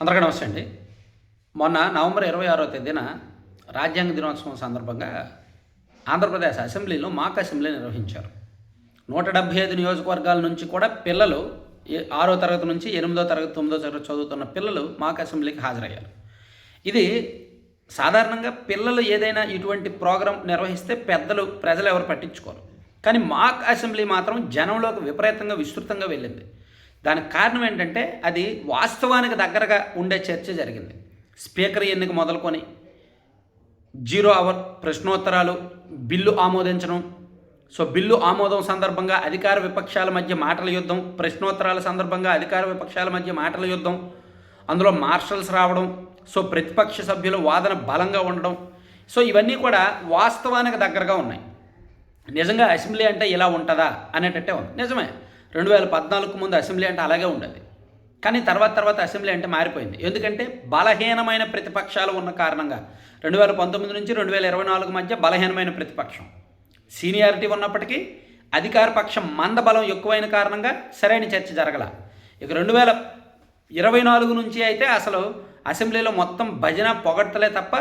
అందరికీ నమస్తే అండి. మొన్న నవంబర్ 26వ తేదీన రాజ్యాంగ దినోత్సవం సందర్భంగా ఆంధ్రప్రదేశ్ అసెంబ్లీలో మాక్ అసెంబ్లీ నిర్వహించారు. 175 నియోజకవర్గాల నుంచి కూడా పిల్లలు 6వ తరగతి నుంచి 8వ తరగతి 9వ తరగతి చదువుతున్న పిల్లలు మాక్ అసెంబ్లీకి హాజరయ్యారు. ఇది సాధారణంగా పిల్లలు ఏదైనా ఇటువంటి ప్రోగ్రాం నిర్వహిస్తే ప్రజలు ఎవరు పట్టించుకోరు. కానీ మాక్ అసెంబ్లీ మాత్రం జనంలోకి విపరీతంగా విస్తృతంగా వెళ్ళింది. దానికి కారణం ఏంటంటే అది వాస్తవానికి దగ్గరగా ఉండే చర్చ జరిగింది. స్పీకర్ ఎన్నిక మొదలుకొని 0 అవర్ ప్రశ్నోత్తరాలు, బిల్లు ఆమోదించడం. బిల్లు ఆమోదం సందర్భంగా అధికార విపక్షాల మధ్య మాటల యుద్ధం, ప్రశ్నోత్తరాల సందర్భంగా అధికార విపక్షాల మధ్య మాటల యుద్ధం, అందులో మార్షల్స్ రావడం, ప్రతిపక్ష సభ్యుల వాదన బలంగా ఉండడం. ఇవన్నీ కూడా వాస్తవానికి దగ్గరగా ఉన్నాయి. నిజంగా అసెంబ్లీ అంటే ఇలా ఉంటుందా అనేటట్టే ఉంది. నిజమే, 2014 ముందు అసెంబ్లీ అంటే అలాగే ఉండేది. కానీ తర్వాత అసెంబ్లీ అంటే మారిపోయింది. ఎందుకంటే బలహీనమైన ప్రతిపక్షాలు ఉన్న కారణంగా 2019 నుంచి 2024 మధ్య బలహీనమైన ప్రతిపక్షం, సీనియారిటీ ఉన్నప్పటికీ అధికార పక్షం మందబలం ఎక్కువైన కారణంగా సరైన చర్చ జరగల. ఇక 2024 నుంచి అయితే అసలు అసెంబ్లీలో మొత్తం భజన పొగడ్తలే తప్ప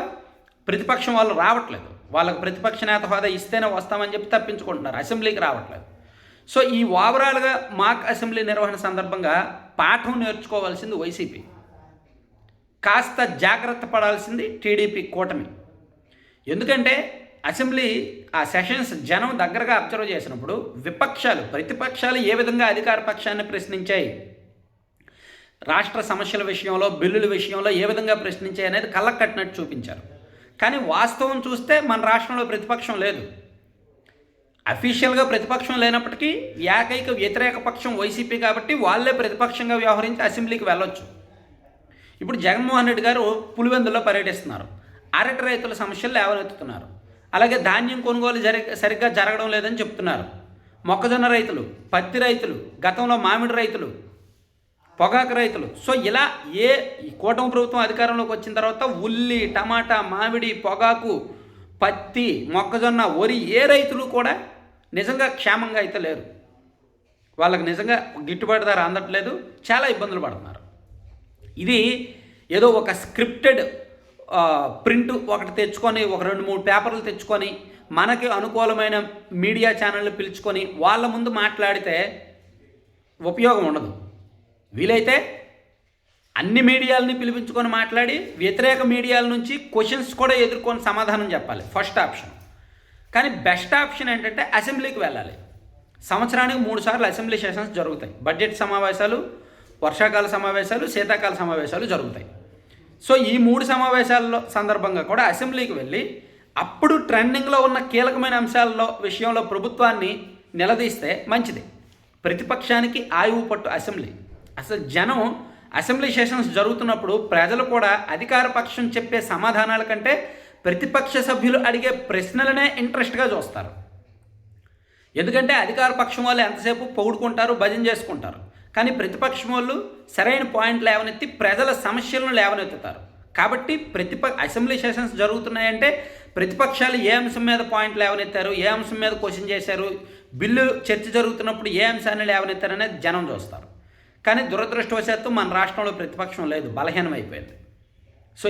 ప్రతిపక్షం వాళ్ళు రావట్లేదు. వాళ్ళకు ప్రతిపక్ష నేత హోదా ఇస్తేనే వస్తామని చెప్పి తప్పించుకుంటున్నారు, అసెంబ్లీకి రావట్లేదు. ఈ ఓవరాల్గా మాక్ అసెంబ్లీ నిర్వహణ సందర్భంగా పాఠం నేర్చుకోవాల్సింది వైసీపీ, కాస్త జాగ్రత్త పడాల్సింది టీడీపీ కూటమి. ఎందుకంటే అసెంబ్లీ ఆ సెషన్స్ జనం దగ్గరగా అబ్జర్వ్ చేసినప్పుడు ప్రతిపక్షాలు ఏ విధంగా అధికార పక్షాన్ని ప్రశ్నించాయి, రాష్ట్ర సమస్యల విషయంలో, బిల్లుల విషయంలో ఏ విధంగా ప్రశ్నించాయి అనేది కళ్ళకు కట్టినట్టు చూపించారు. కానీ వాస్తవం చూస్తే మన రాష్ట్రంలో ప్రతిపక్షం లేదు. అఫీషియల్గా ప్రతిపక్షం లేనప్పటికీ ఏకైక వ్యతిరేక పక్షం వైసీపీ కాబట్టి వాళ్ళే ప్రతిపక్షంగా వ్యవహరించి అసెంబ్లీకి వెళ్ళొచ్చు. ఇప్పుడు జగన్మోహన్ రెడ్డి గారు పులివెందుల్లో పర్యటిస్తున్నారు, అరటి రైతుల సమస్యలు లేవనెత్తుతున్నారు. అలాగే ధాన్యం కొనుగోలు సరిగ్గా జరగడం లేదని చెప్తున్నారు. మొక్కజొన్న రైతులు, పత్తి రైతులు, గతంలో మామిడి రైతులు, పొగాకు రైతులు. ఇలా ఈ కూటమి ప్రభుత్వం అధికారంలోకి వచ్చిన తర్వాత ఉల్లి, టమాటా, మామిడి, పొగాకు, పత్తి, మొక్కజొన్న, వరి ఏ రైతులు కూడా నిజంగా క్షేమంగా అయితే లేరు. వాళ్ళకి నిజంగా గిట్టుబాటు ధర అందట్లేదు, చాలా ఇబ్బందులు పడుతున్నారు. ఇది ఏదో ఒక స్క్రిప్టెడ్ ప్రింట్ ఒకటి తెచ్చుకొని, ఒక 2-3 పేపర్లు తెచ్చుకొని, మనకి అనుకూలమైన మీడియా ఛానళ్ళు పిలుచుకొని వాళ్ళ ముందు మాట్లాడితే ఉపయోగం ఉండదు. వీలైతే అన్ని మీడియాలని పిలిపించుకొని మాట్లాడి వ్యతిరేక మీడియాల నుంచి క్వశ్చన్స్ కూడా ఎదుర్కొని సమాధానం చెప్పాలి, ఫస్ట్ ఆప్షన్. కానీ బెస్ట్ ఆప్షన్ ఏంటంటే అసెంబ్లీకి వెళ్ళాలి. సంవత్సరానికి 3 సార్లు అసెంబ్లీ సెషన్స్ జరుగుతాయి. బడ్జెట్ సమావేశాలు, వర్షాకాల సమావేశాలు, శీతాకాల సమావేశాలు జరుగుతాయి. ఈ 3 సమావేశాల్లో సందర్భంగా కూడా అసెంబ్లీకి వెళ్ళి అప్పుడు ట్రెండింగ్లో ఉన్న కీలకమైన అంశాలలో విషయంలో ప్రభుత్వాన్ని నిలదీస్తే మంచిది. ప్రతిపక్షానికి ఆయువు పట్టు అసెంబ్లీ. అసలు జనం అసెంబ్లీ సెషన్స్ జరుగుతున్నప్పుడు ప్రజలు కూడా అధికార పక్షం చెప్పే సమాధానాల కంటే ప్రతిపక్ష సభ్యులు అడిగే ప్రశ్నలనే ఇంట్రెస్ట్గా చూస్తారు. ఎందుకంటే అధికార పక్షం వాళ్ళు ఎంతసేపు పొగుడుకుంటారు, భజన చేసుకుంటారు. కానీ ప్రతిపక్షం వాళ్ళు సరైన పాయింట్ లేవనెత్తి ప్రజల సమస్యలను లేవనెత్తుతారు. కాబట్టి అసెంబ్లీ సెషన్స్ జరుగుతున్నాయంటే ప్రతిపక్షాలు ఏ అంశం మీద పాయింట్ లేవనెత్తారు, ఏ అంశం మీద క్వశ్చన్ చేశారు, బిల్లు చర్చ జరుగుతున్నప్పుడు ఏ అంశాన్ని లేవనెత్తారు అనేది జనం చూస్తారు. కానీ దురదృష్టవశాత్తు మన రాష్ట్రంలో ప్రతిపక్షం లేదు, బలహీనమైపోయింది.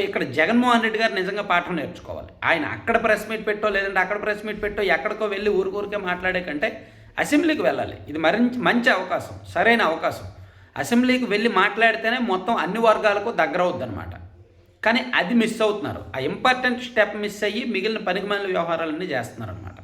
ఇక్కడ జగన్మోహన్ రెడ్డి గారు నిజంగా పాఠం నేర్చుకోవాలి. ఆయన అక్కడ ప్రెస్ మీట్ పెట్టో, లేదంటే అక్కడ ప్రెస్ మీట్ పెట్టో, ఎక్కడికో వెళ్ళి ఊరికే మాట్లాడే కంటే అసెంబ్లీకి వెళ్ళాలి. ఇది మంచి అవకాశం, సరైన అవకాశం. అసెంబ్లీకి వెళ్ళి మాట్లాడితేనే మొత్తం అన్ని వర్గాలకు దగ్గర అవుద్దనమాట. కానీ అది మిస్ అవుతున్నారు. ఆ ఇంపార్టెంట్ స్టెప్ మిస్ అయ్యి మిగిలిన పనికిమాలిన వ్యవహారాలన్నీ చేస్తున్నారనమాట.